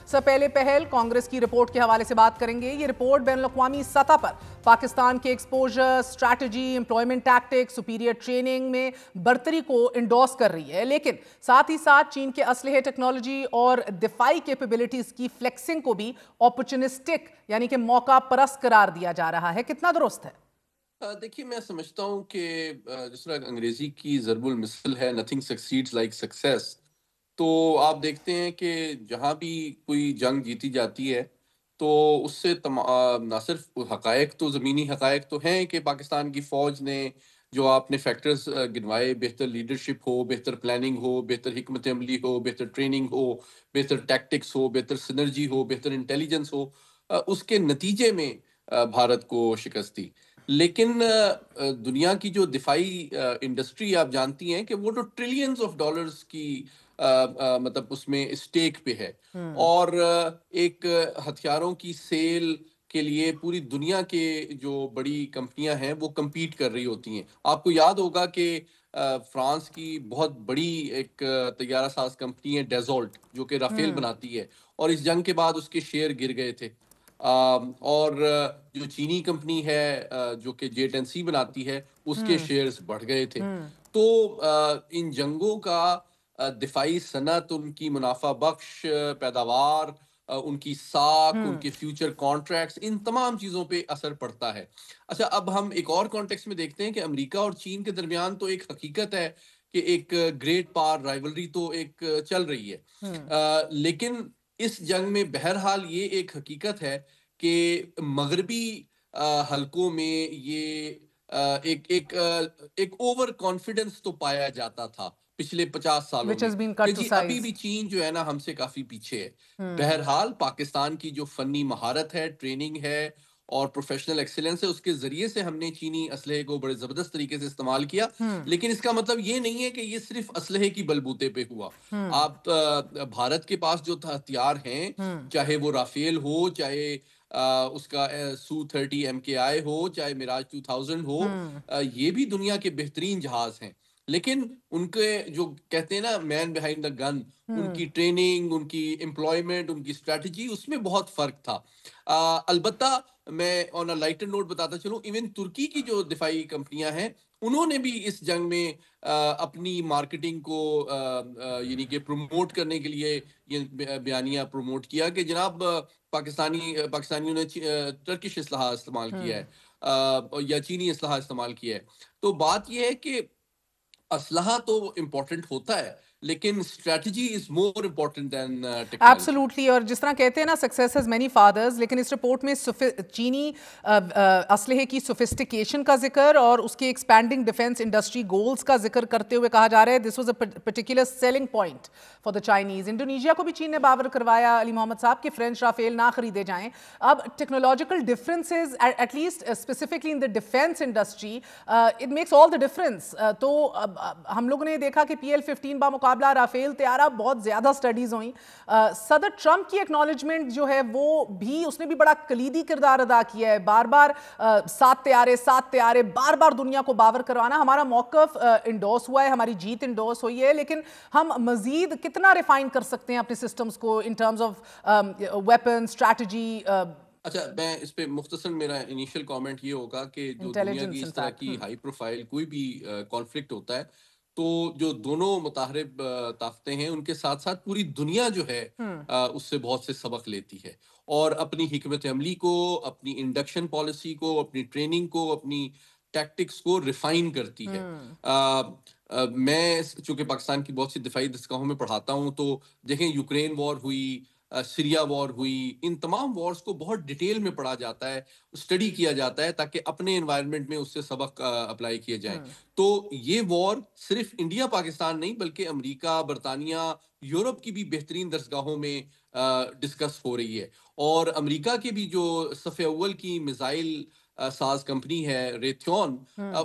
سب پہلے پہل کانگریس کی رپورٹ کے حوالے سے بات کریں گے. یہ رپورٹ بین الاقوامی سطح پر پاکستان کے exposure, strategy, employment tactics, superior training میں برتری کو انڈورس کر رہی ہے، لیکن ساتھ ہی ساتھ چین کے اسلحے، ٹیکنالوجی اور دفاعی کیپیبلٹیز کی فلیکسنگ کو بھی اپرچونسٹک یعنی کہ موقع پرست قرار دیا جا رہا ہے. کتنا درست ہے؟ دیکھیے، میں سمجھتا ہوں کہ جس طرح انگریزی کی ضرب المثل ہے nothing succeeds like success، تو آپ دیکھتے ہیں کہ جہاں بھی کوئی جنگ جیتی جاتی ہے تو اس سے نہ صرف حقائق تو زمینی حقائق تو ہیں کہ پاکستان کی فوج نے جو آپ نے فیکٹرز گنوائے، بہتر لیڈرشپ ہو، بہتر پلاننگ ہو، بہتر حکمت عملی ہو، بہتر ٹریننگ ہو، بہتر ٹیکٹکس ہو، بہتر سنرجی ہو، بہتر انٹیلیجنس ہو، اس کے نتیجے میں بھارت کو شکست دی. لیکن دنیا کی جو دفاعی انڈسٹری آپ جانتی ہیں کہ وہ تو ٹریلینز آف ڈالرز کی مطلب اس میں اسٹیک پہ ہے، اور ایک ہتھیاروں کی سیل کے لیے پوری دنیا کے جو بڑی کمپنیاں ہیں وہ کمپیٹ کر رہی ہوتی ہیں. آپ کو یاد ہوگا کہ فرانس کی بہت بڑی ایک طیارہ ساز کمپنی ہے ڈیزولٹ، جو کہ رافیل بناتی ہے، اور اس جنگ کے بعد اس کے شیئر گر گئے تھے. اور جو چینی کمپنی ہے جو کہ JE10C بناتی ہے، اس کے شیئرز بڑھ گئے تھے. تو ان جنگوں کا دفاعی صنعت، ان کی منافع بخش پیداوار، ان کی ساکھ، ان کے فیوچر کانٹریکٹس، ان تمام چیزوں پہ اثر پڑتا ہے. اچھا، اب ہم ایک اور کانٹیکس میں دیکھتے ہیں کہ امریکہ اور چین کے درمیان تو ایک حقیقت ہے کہ ایک گریٹ پاور رائیولری تو ایک چل رہی ہے، لیکن اس جنگ میں بہرحال یہ ایک حقیقت ہے کہ مغربی حلقوں میں یہ ایک اوور کانفیڈنس تو پایا جاتا تھا پچھلے 50 سالوں میں کہ جی ابھی بھی چین جو ہے نا ہم سے کافی پیچھے ہے. بہرحال پاکستان کی جو فنی مہارت ہے، ٹریننگ ہے اور پروفیشنل ایکسیلنس ہے، اس کے ذریعے سے ہم نے چینی اسلحے کو بڑے زبردست طریقے سے استعمال کیا. لیکن اس کا مطلب یہ نہیں ہے کہ یہ صرف اسلحے کی بلبوتے پہ ہوا. آپ بھارت کے پاس جو ہتھیار ہیں، چاہے وہ رافیل ہو، چاہے اس کا Su-30 MKI ہو، چاہے میراج 2000 ہو، یہ بھی دنیا کے بہترین جہاز ہیں. لیکن ان کے جو کہتے ہیں نا مین بیہائنڈ دا گن، ان کی ٹریننگ، ان کی امپلائمنٹ، ان کی اسٹریٹجی، اس میں بہت فرق تھا. البتہ میں آن اے لائٹر نوٹ بتاتا چلوں، ایون ترکی کی جو دفاعی کمپنیاں ہیں انہوں نے بھی اس جنگ میں اپنی مارکیٹنگ کو یعنی کہ پروموٹ کرنے کے لیے یہ بیانیہ پروموٹ کیا کہ جناب پاکستانیوں نے ٹرکش اسلحہ استعمال کیا ہے یا چینی اسلحہ استعمال کیا ہے. تو بات یہ ہے کہ اسلحہ تو امپورٹنٹ ہوتا ہے، لیکن strategy is more important than technology. Absolutely. اور جس طرح کہتے ہیں نا سکسیس ہیز مینی فادرز، لیکن اس رپورٹ میں چینی اسلحے کی سوفسٹیکیشن کا ذکر اور اس کے ایکسپینڈنگ ڈیفنس انڈسٹری گولز کا ذکر کرتے ہوئے کہا جا رہا ہے this was a particular selling point for the Chinese. Indonesia کو بھی چین نے باور کروایا علی محمد صاحب کہ فرینچ رافیل نہ خریدے جائیں. اب technological differences at least specifically in the defence industry it makes all the difference. تو ہم لوگوں نے دیکھا کہ PL-15 بامقابلہ رافیل طیارہ بہت زیادہ سٹڈیز ہوئیں. صدر ٹرمپ کی ایکنالجمنٹ جو ہے وہ بھی اس نے بھی بڑا کلیدی کردار ادا کیا ہے. بار بار 7 طیارے بار بار دنیا کو باور کروانا. ہمارا موقف انڈورس ہوا ہے، ہماری جیت انڈورس ہوئی ہے، لیکن ہم مزید کتنا ریفائن کر سکتے ہیں اپنے سسٹمز کو in terms of weapon strategy. اچھا، میں اس پہ مختصر میرا انیشل کامنٹ یہ ہوگا کہ جو دنیا کی اس طرح کی ہائی پروفائل کوئی بھی کانفلکٹ ہوتا ہے تو جو دونوں متحارب طاقتیں ہیں ان کے ساتھ ساتھ پوری دنیا جو ہے اس سے بہت سے سبق لیتی ہے، اور اپنی حکمت عملی کو، اپنی انڈکشن پالیسی کو، اپنی ٹریننگ کو، اپنی ٹیکٹکس کو ریفائن کرتی ہے. میں چونکہ پاکستان کی بہت سی دفاعی دستگاہوں میں پڑھاتا ہوں تو دیکھیں یوکرین وار ہوئی، سیریا وار ہوئی، ان تمام وارز کو بہت ڈیٹیل میں پڑھا جاتا ہے، اسٹڈی کیا جاتا ہے تاکہ اپنے انوائرمنٹ میں اس سے سبق اپلائی کیے جائیں. تو یہ وار صرف انڈیا پاکستان نہیں بلکہ امریکہ، برطانیہ، یورپ کی بھی بہترین درسگاہوں میں ڈسکس ہو رہی ہے. اور امریکہ کے بھی جو صف اول کی میزائل ساز کمپنی ہے ریتھیون،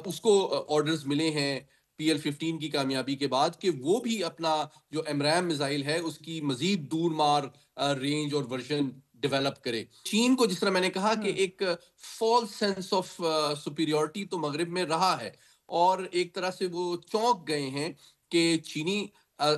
اس کو آرڈرز ملے ہیں PL-15 کی کامیابی کے بعد کہ وہ بھی اپنا جو ایمرام میزائل ہے اس کی مزید دور مار رینج اور ورژن ڈیولپ کرے. چین کو جس طرح میں نے کہا کہ ایک فالس سینس آف سپیریورٹی تو مغرب میں رہا ہے، اور ایک طرح سے وہ چونک گئے ہیں کہ چینی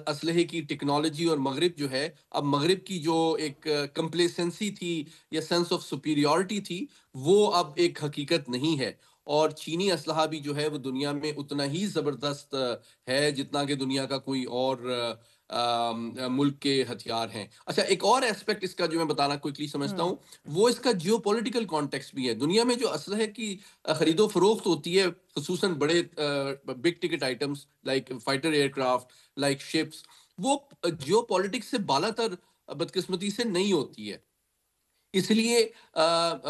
اسلحے کی ٹیکنالوجی اور مغرب جو ہے، اب مغرب کی جو ایک کمپلیسنسی تھی یا سینس آف سپیریورٹی تھی، وہ اب ایک حقیقت نہیں ہے. اور چینی اسلحہ بھی جو ہے وہ دنیا میں اتنا ہی زبردست ہے جتنا کہ دنیا کا کوئی اور ملک کے ہتھیار ہیں. اچھا، ایک اور ایسپیکٹ اس کا جو میں بتانا کوئکلی سمجھتا ہوں، وہ اس کا جیو پولیٹیکل کانٹیکسٹ بھی ہے. دنیا میں جو اسلحے کی خرید و فروخت ہوتی ہے، خصوصاً بڑے big ticket items like fighter aircraft, like ships, وہ جیو پالیٹکس سے بالا تر بدقسمتی سے نہیں ہوتی ہے. اس لیے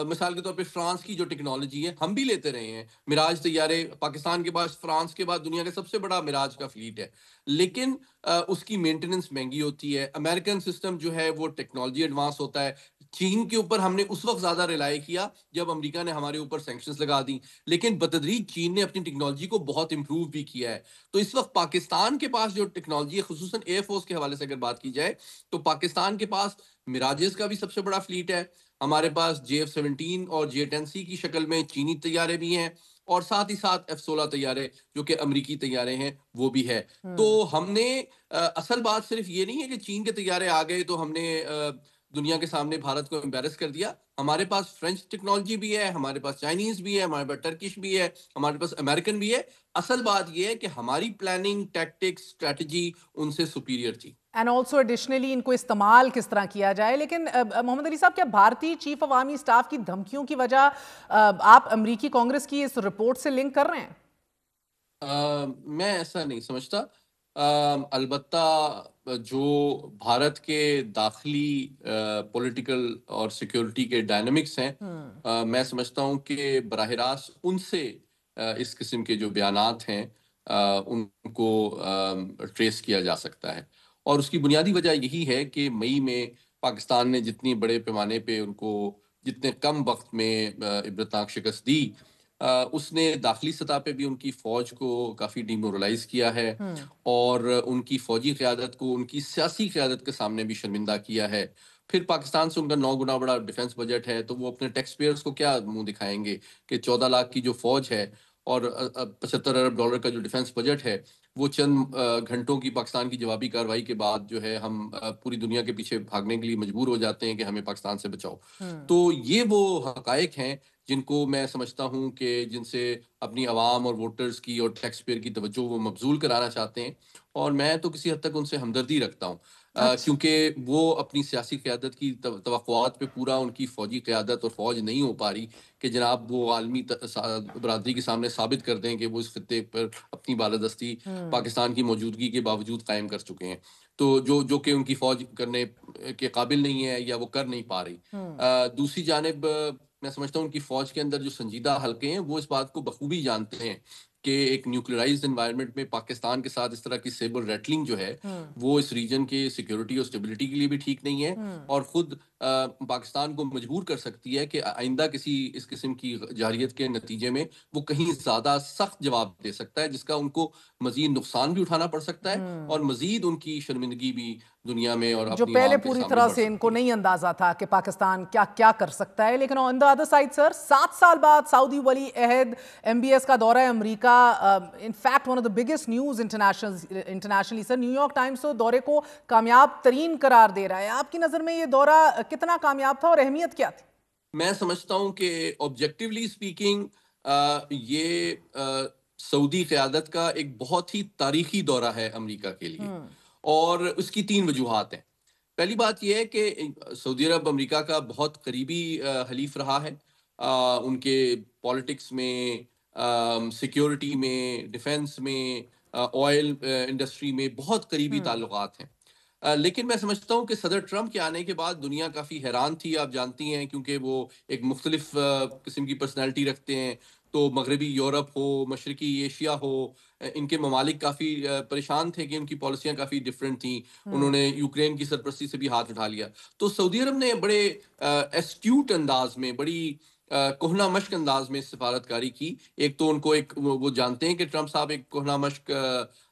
مثال کے طور پہ فرانس کی جو ٹیکنالوجی ہے، ہم بھی لیتے رہے ہیں. میراج طیارے پاکستان کے پاس فرانس کے بعد دنیا کا سب سے بڑا میراج کا فلیٹ ہے، لیکن اس کی مینٹیننس مہنگی ہوتی ہے. امریکن سسٹم جو ہے وہ ٹیکنالوجی ایڈوانس ہوتا ہے. چین کے اوپر ہم نے اس وقت زیادہ ریلائی کیا جب امریکہ نے ہمارے اوپر سینکشنز لگا دی، لیکن بتدریج چین نے اپنی ٹیکنالوجی کو بہت امپروو بھی کیا ہے. تو اس وقت پاکستان کے پاس جو ٹیکنالوجی ہے، خصوصاً ایئر فورس کے حوالے سے اگر بات کی جائے، تو پاکستان کے پاس میراجز کا بھی سب سے بڑا فلیٹ ہے. ہمارے پاس JF-17 اور J-10C کی شکل میں چینی طیارے بھی ہیں، اور ساتھ ہی ساتھ F-16 طیارے جو کہ امریکی طیارے ہیں وہ بھی ہے. تو ہم نے اصل بات صرف یہ نہیں ہے کہ چین کے طیارے آ گئے تو ہم نے دنیا کے سامنے بھارت کو امبیرس کر دیا. ہمارے پاس فرینچ ٹیکنالوجی بھی ہے، ہمارے پاس چائنیز بھی ہے، ہمارے پاس ٹرکش بھی ہے، ہمارے پاس امریکن بھی ہے. اصل بات یہ ہے کہ ہماری پلاننگ، ٹیکٹکس، اسٹریٹجی ان سے سپیریئر تھی. اینڈ آلسو ایڈیشنلی ان کو استعمال کس طرح کیا جائے. لیکن محمد علی صاحب، کیا بھارتی چیف عوامی اسٹاف کی دھمکیوں کی وجہ آپ امریکی کانگریس کی اس رپورٹ سے لنک کر رہے ہیں؟ میں ایسا نہیں سمجھتا. البتہ جو بھارت کے داخلی پولیٹیکل اور سیکیورٹی کے ڈائنامکس ہیں، میں سمجھتا ہوں کہ براہ راست ان سے اس قسم کے جو بیانات ہیں ان کو ٹریس کیا جا سکتا ہے. اور اس کی بنیادی وجہ یہی ہے کہ مئی میں پاکستان نے جتنی بڑے پیمانے پہ ان کو جتنے کم وقت میں عبرتناک شکست دی، اس نے داخلی سطح پہ بھی ان کی فوج کو کافی ڈیمورلائز کیا ہے، اور ان کی فوجی قیادت کو ان کی سیاسی قیادت کے سامنے بھی شرمندہ کیا ہے. پھر پاکستان سے ان کا 9 گنا بڑا ڈیفنس بجٹ ہے، تو وہ اپنے ٹیکس پیئرز کو کیا منہ دکھائیں گے کہ 14 لاکھ کی جو فوج ہے اور $75 ارب کا جو ڈیفنس بجٹ ہے، وہ چند گھنٹوں کی پاکستان کی جوابی کارروائی کے بعد جو ہے ہم پوری دنیا کے پیچھے بھاگنے کے لیے مجبور ہو جاتے ہیں کہ ہمیں پاکستان سے بچاؤ. تو یہ وہ حقائق ہیں جن کو میں سمجھتا ہوں کہ جن سے اپنی عوام اور ووٹرز کی اور ٹیکس پیئر کی توجہ وہ مبذول کرانا چاہتے ہیں. اور میں تو کسی حد تک ان سے ہمدردی رکھتا ہوں، کیونکہ وہ اپنی سیاسی قیادت کی توقعات پہ پورا ان کی فوجی قیادت اور فوج نہیں ہو پا رہی کہ جناب وہ عالمی برادری کے سامنے ثابت کر دیں کہ وہ اس خطے پر اپنی بالادستی پاکستان کی موجودگی کے باوجود قائم کر چکے ہیں. تو جو کہ ان کی فوج کرنے کے قابل نہیں ہے یا وہ کر نہیں پا رہی. دوسری جانب میں سمجھتا ہوں ان کی فوج کے اندر جو سنجیدہ حلقے ہیں وہ اس بات کو بخوبی جانتے ہیں کہ ایک نیوکلیرائزڈ انوائرمنٹ میں پاکستان کے ساتھ اس طرح کی سیبر ریٹلنگ جو ہے وہ اس ریجن کے سیکیورٹی اور اسٹیبلٹی کے لیے بھی ٹھیک نہیں ہے، اور خود پاکستان کو مجبور کر سکتی ہے کہ آئندہ کسی اس قسم کی جارحیت کے نتیجے میں وہ کہیں زیادہ سخت جواب دے سکتا ہے، جس کا ان کو مزید نقصان بھی اٹھانا پڑ سکتا ہے اور مزید ان کی شرمندگی بھی دنیا میں اور جو اپنی پہلے عوام کے پوری سامنے طرح بڑھ سے ان سکتی کو ہے. نہیں اندازہ تھا کہ پاکستان کیا کیا کر سکتا ہے. لیکن آن دا ادر سائڈ سر، 7 سال بعد سعودی ولی عہد MBS کا دورہ امریکہ، in fact one of the biggest news internationally sir, New York Times تو دورے کو کامیاب ترین قرار دے رہا ہے. آپ کی نظر میں یہ دورہ کتنا کامیاب تھا اور اہمیت کیا تھی؟ میں سمجھتا ہوں کہ آبجیکٹیولی اسپیکنگ یہ سعودی قیادت کا ایک بہت ہی تاریخی دورہ ہے امریکہ کے لیے، اور اس کی 3 وجوہات ہیں. پہلی بات یہ ہے کہ سعودی عرب امریکہ کا بہت قریبی حلیف رہا ہے. ان کے پالیٹکس میں، سیکیورٹی میں، ڈیفنس میں، آئل انڈسٹری میں بہت قریبی تعلقات ہیں. لیکن میں سمجھتا ہوں کہ صدر ٹرمپ کے آنے کے بعد دنیا کافی حیران تھی، آپ جانتی ہیں، کیونکہ وہ ایک مختلف قسم کی پرسنالٹی رکھتے ہیں. تو مغربی یورپ ہو، مشرقی ایشیا ہو، ان کے ممالک کافی پریشان تھے کہ ان کی پالیسیاں کافی ڈیفرنٹ تھیں. انہوں نے یوکرین کی سرپرستی سے بھی ہاتھ اٹھا لیا. تو سعودی عرب نے بڑے ایسٹیوٹ انداز میں، بڑی کوہنا مشق انداز میں سفارت کاری کی. ایک تو ان کو وہ جانتے ہیں کہ ٹرمپ صاحب ایک کوہنا مشق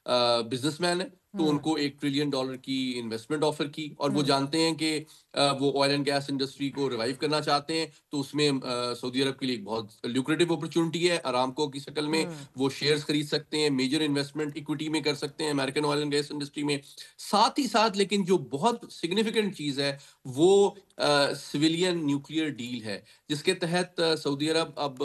بزنس مین ہے تو ان کو $1 ٹریلین کی انویسٹمنٹ آفر کی، اور وہ جانتے ہیں کہ وہ آئل اینڈ گیس انڈسٹری کو ریوائیو کرنا چاہتے ہیں، تو اس میں سعودی عرب کے لیے ایک بہت لیوکریٹو اپرچونٹی ہے ارامکو کی شکل میں، وہ شیئرز خرید سکتے ہیں، میجر انویسٹمنٹ ایکوٹی میں کر سکتے ہیں American oil and gas industry میں۔ ساتھ ہی ساتھ لیکن جو بہت سگنیفیکنٹ چیز ہے وہ سویلین نیوکلیئر ڈیل ہے، جس کے تحت سعودی عرب اب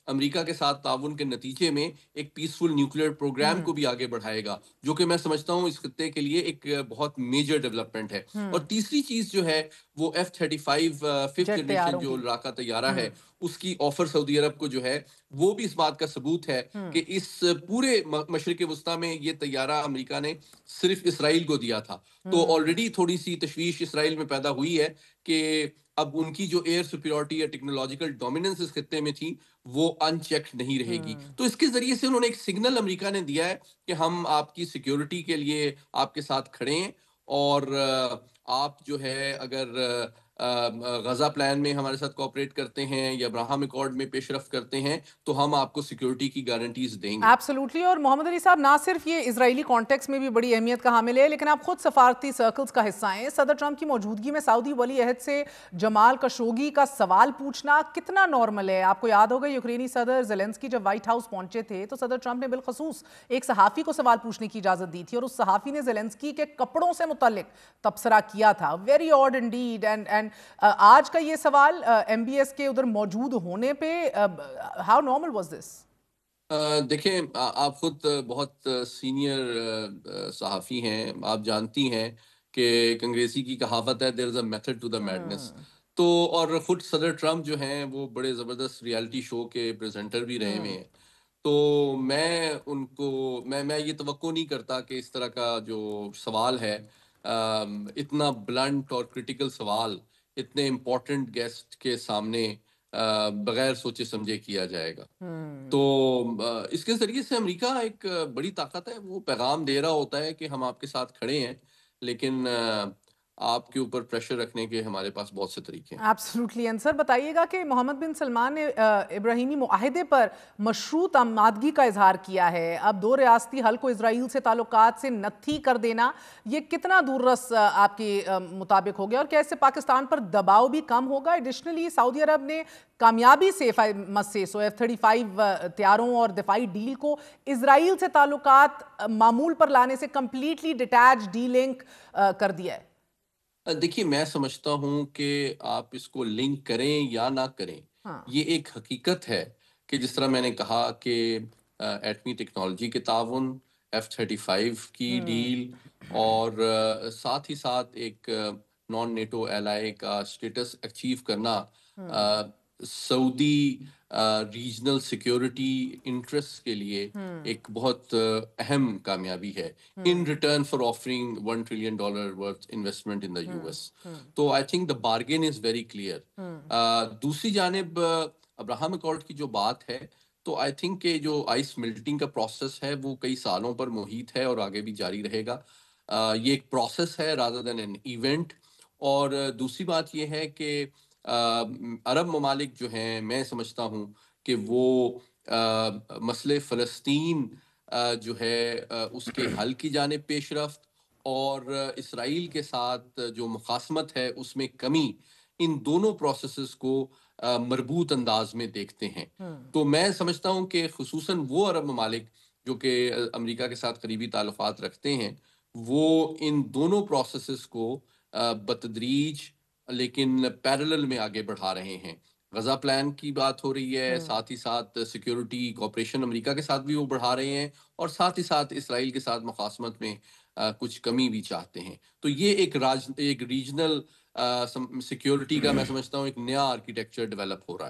امریکہ کے ساتھ تعاون کے نتیجے میں ایک پیسفل نیوکلیئر پروگرام کو بھی آگے بڑھائے گا، جو کہ میں سمجھتا ہوں اس خطے کے لیے ایک بہت میجر ڈیولپمنٹ ہے۔ اور تیسری چیز جو ہے وہ F-35 ففتھ جیٹ جنریشن تیاروں جو کی لڑاکا طیارہ ہے، اس کی آفر سعودی عرب کو جو ہے وہ بھی اس بات کا ثبوت ہے کہ اس پورے مشرق وسطیٰ میں یہ طیارہ امریکہ نے صرف اسرائیل کو دیا تھا۔ تو آلریڈی تھوڑی سی تشویش اسرائیل میں پیدا ہوئی ہے کہ اب ان کی جو ایئر سپیورٹی یا ٹیکنالوجیکل ڈومیننس اس خطے میں تھی وہ ان چیکڈ نہیں رہے گی۔ تو اس کے ذریعے سے انہوں نے ایک سگنل امریکہ نے دیا ہے کہ ہم آپ کی سیکیورٹی کے لیے آپ کے ساتھ کھڑے ہیں، اور آپ جو ہے اگر غزہ پلان میں ہمارے ساتھ کوآپریٹ کرتے ہیں یا ابراہم ایکارڈ میں پیش رفت کرتے ہیں تو ہم آپ کو سیکیورٹی کی گارنٹیز دیں گے۔ ایبسولوٹلی، اور محمد علی صاحب نہ صرف یہ اسرائیلی کانٹیکس میں بھی بڑی اہمیت کا حامل ہے، لیکن آپ خود سفارتی سرکلز کا حصہ ہیں۔ صدر ٹرمپ کی موجودگی میں سعودی ولی عہد سے جمال خشوگی کا سوال پوچھنا کتنا نارمل ہے؟ آپ کو یاد ہوگا یوکرینی صدر زیلنسکی جب وائٹ ہاؤس پہنچے تھے تو صدر ٹرمپ نے بالخصوص ایک صحافی کو سوال پوچھنے کی اجازت دی تھی، اور اس صحافی نے زیلنسکی کے کپڑوں سے متعلق تبصرہ کیا تھا۔ Very odd indeed. اینڈ آج کا یہ سوال ایم بی ایس کے ادھر موجود ہونے پہ ہاؤ نارمل واز دس؟ دیکھیں، آپ خود بہت سینئر صحافی ہیں، آپ جانتی ہیں کہ ایک انگریزی کی کہاوت ہے there is a method to the madness. تو اور خود صدر ٹرمپ جو ہیں وہ بڑے زبردست ریالٹی شو کے پریزنٹر بھی رہے ہوئے ہیں، تو میں ان کو میں یہ توقع نہیں کرتا کہ اس طرح کا جو سوال ہے، اتنا بلنٹ اور کرٹیکل سوال اتنے امپورٹنٹ گیسٹ کے سامنے بغیر سوچے سمجھے کیا جائے گا۔ تو اس کے ذریعے سے امریکہ ایک بڑی طاقت ہے، وہ پیغام دے رہا ہوتا ہے کہ ہم آپ کے ساتھ کھڑے ہیں، لیکن آپ کے اوپر پریشر رکھنے کے ہمارے پاس بہت سے طریقے ہیں۔ ایبسولوٹلی۔ انصر بتائیے گا کہ محمد بن سلمان نے ابراہیمی معاہدے پر مشروط آمادگی کا اظہار کیا ہے، اب دو ریاستی حل کو اسرائیل سے تعلقات سے نتھی کر دینا یہ کتنا دور رس آپ کے مطابق ہو گیا، اور کیا اس سے پاکستان پر دباؤ بھی کم ہوگا؟ ایڈیشنلی سعودی عرب نے کامیابی سے F-35 طیاروں اور دفاعی ڈیل کو اسرائیل سے تعلقات معمول پر لانے سے کمپلیٹلی ڈیٹیچ ڈی لنک کر دیا ہے۔ دیکھیے، میں سمجھتا ہوں کہ آپ اس کو لنک کریں یا نہ کریں، یہ ایک حقیقت ہے کہ جس طرح میں نے کہا کہ ایٹمی ٹیکنالوجی کے تعاون، F-35 کی ڈیل، اور ساتھ ہی ساتھ ایک نان نیٹو ایلائی کا سٹیٹس اچیو کرنا سعودی ریجنل سیکیورٹی انٹرسٹ کے لیے ایک بہت اہم کامیابی ہے، in return for offering $1 trillion worth investment in the US۔ تو I think the bargain is very clear. دوسری جانب ابراہم ایکارڈ کی جو بات ہے، تو آئی تھنک کہ جو آئس میلٹنگ کا پروسیس ہے وہ کئی سالوں پر محیط ہے اور آگے بھی جاری رہے گا۔ یہ ایک پروسیس ہے rather than an ایونٹ۔ اور دوسری بات یہ ہے کہ عرب ممالک جو ہیں، میں سمجھتا ہوں کہ وہ مسئلہ فلسطین جو ہے اس کے حل کی جانب پیش رفت اور اسرائیل کے ساتھ جو مخاصمت ہے اس میں کمی، ان دونوں پروسیسز کو مربوط انداز میں دیکھتے ہیں۔ تو میں سمجھتا ہوں کہ خصوصاً وہ عرب ممالک جو کہ امریکہ کے ساتھ قریبی تعلقات رکھتے ہیں، وہ ان دونوں پروسیسز کو بتدریج لیکن پیرلل میں آگے بڑھا رہے ہیں۔ غزہ پلان کی بات ہو رہی ہے، ساتھ ہی ساتھ سیکیورٹی کوآپریشن امریکہ کے ساتھ بھی وہ بڑھا رہے ہیں، اور ساتھ ہی ساتھ اسرائیل کے ساتھ مخاصمت میں کچھ کمی بھی چاہتے ہیں۔ تو یہ ایک ریجنل سیکیورٹی کا میں سمجھتا ہوں ایک نیا آرکیٹیکچر ڈیولپ ہو رہا ہے۔